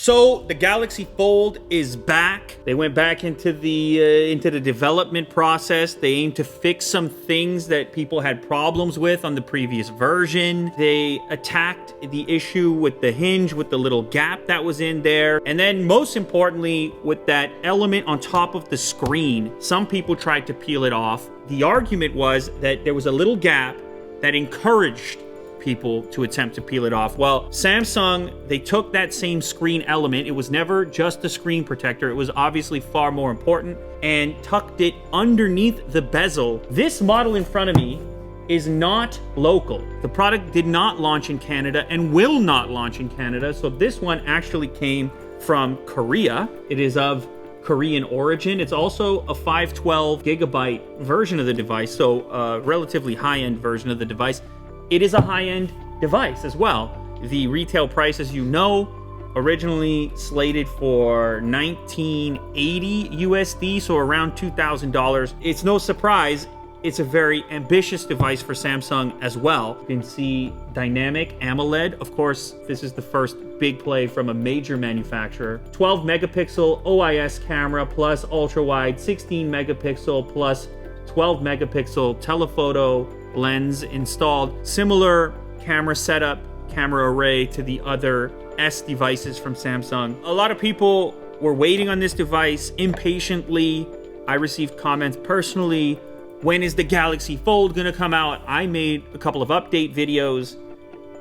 So the Galaxy Fold is back. They went back into the development process. They aimed to fix some things that people had problems with on the previous version. They attacked the issue with the hinge, with the little gap that was in there. And then most importantly, with that element on top of the screen, some people tried to peel it off. The argument was that there was a little gap that encouraged people to attempt to peel it off. Well, Samsung, they took that same screen element. It was never just a screen protector. It was obviously far more important, and tucked it underneath the bezel. This model in front of me is not local. The product did not launch in Canada and will not launch in Canada. So this one actually came from Korea. It is of Korean origin. It's also a 512 gigabyte version of the device, so a relatively high-end version of the device. It is a high-end device as well. The retail price, as you know, originally slated for $1980 USD, so around $2,000. It's no surprise, it's a very ambitious device for Samsung as well. You can see dynamic AMOLED. Of course, this is the first big play from a major manufacturer. 12 megapixel OIS camera plus ultra-wide, 16 megapixel plus 12 megapixel telephoto lens installed. Similar camera setup, camera array to the other S devices from Samsung. A lot of people were waiting on this device impatiently. I received comments personally. When is the Galaxy Fold gonna come out? I made a couple of update videos.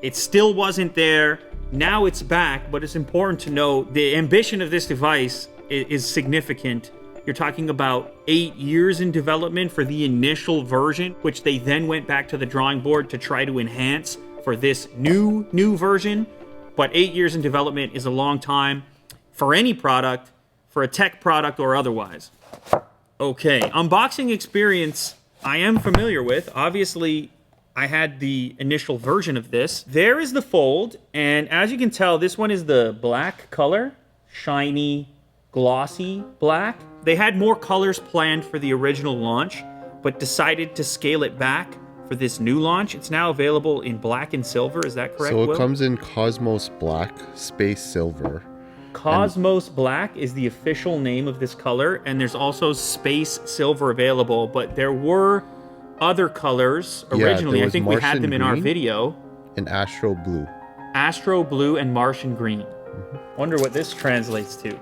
It still wasn't there. Now it's back, but it's important to know the ambition of this device is significant. You're talking about 8 years in development for the initial version, which they then went back to the drawing board to try to enhance for this new version. But 8 years in development is a long time for any product, for a tech product or otherwise. Okay, unboxing experience I am familiar with. Obviously, I had the initial version of this. There is the Fold, and as you can tell, this one is the black color, shiny, glossy black. They had more colors planned for the original launch, but decided to scale it back for this new launch. It's now available in black and silver. Is that correct, So it Will? comes in Cosmos Black, Space Silver. Cosmos Black is the official name of this color, and there's also Space Silver available, but there were other colors originally. I think we had them in our video. And Astro Blue. Astro Blue and Martian Green. Wonder what this translates to.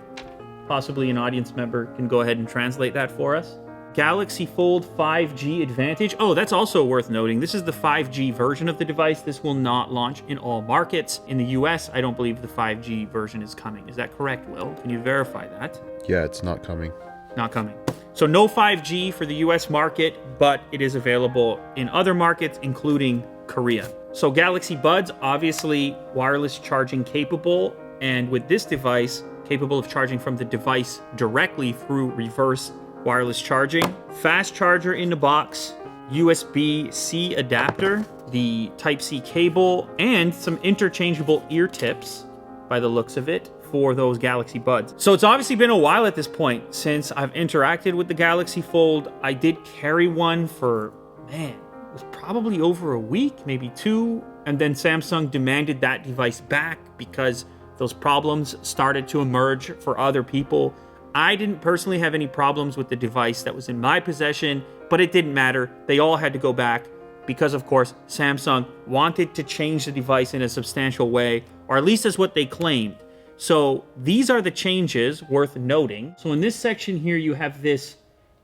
Possibly an audience member can go ahead and translate that for us. Galaxy Fold 5G Advantage. Oh, that's also worth noting. This is the 5G version of the device. This will not launch in all markets. In the US, I don't believe the 5G version is coming. Is that correct, Will? Can you verify that? Yeah, it's not coming. Not coming. So no 5G for the US market, but it is available in other markets, including Korea. So Galaxy Buds, obviously wireless charging capable, and with this device, capable of charging from the device directly through reverse wireless charging. Fast charger in the box, USB-C adapter, the Type-C cable, and some interchangeable ear tips, by the looks of it, for those Galaxy Buds. So it's obviously been a while at this point since I've interacted with the Galaxy Fold. I did carry one for, it was probably over a week, maybe 2, and then Samsung demanded that device back because those problems started to emerge for other people. I didn't personally have any problems with the device that was in my possession, but it didn't matter. They all had to go back because, of course, Samsung wanted to change the device in a substantial way, or at least that's what they claimed. So these are the changes worth noting. So in this section here, you have this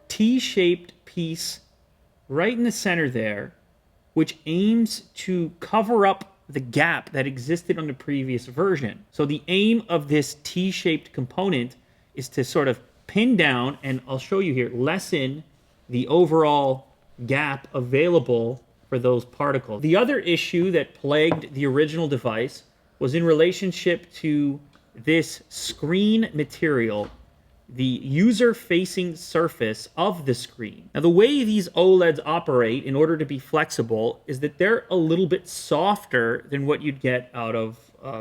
T-shaped piece right in the center there, which aims to cover up the gap that existed on the previous version. So the aim of this T-shaped component is to sort of pin down, and I'll show you here, lessen the overall gap available for those particles. The other issue that plagued the original device was in relationship to this screen material, the user-facing surface of the screen. Now, the way these OLEDs operate in order to be flexible is that they're a little bit softer than what you'd get out of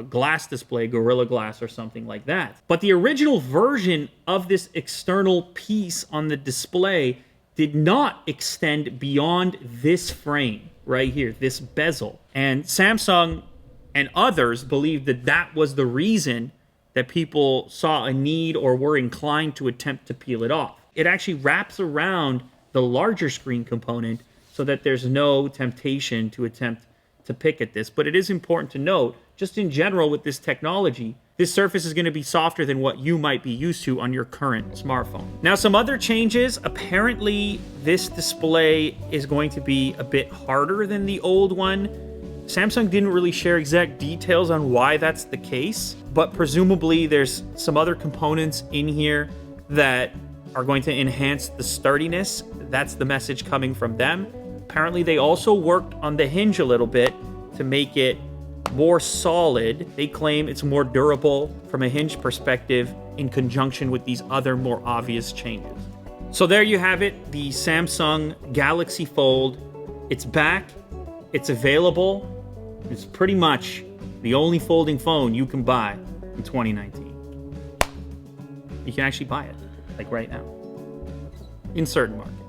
glass display, Gorilla Glass or something like that. But the original version of this external piece on the display did not extend beyond this frame right here, this bezel. And Samsung and others believed that that was the reason that people saw a need or were inclined to attempt to peel it off. It actually wraps around the larger screen component so that there's no temptation to attempt to pick at this. But it is important to note, just in general with this technology, this surface is going to be softer than what you might be used to on your current smartphone. Now, some other changes. Apparently, this display is going to be a bit harder than the old one. Samsung didn't really share exact details on why that's the case, but presumably there's some other components in here that are going to enhance the sturdiness. That's the message coming from them. Apparently, they also worked on the hinge a little bit to make it more solid. They claim it's more durable from a hinge perspective in conjunction with these other more obvious changes. So there you have it, the Samsung Galaxy Fold. It's back, it's available. It's pretty much the only folding phone you can buy in 2019. You can actually buy it, like right now, in certain markets.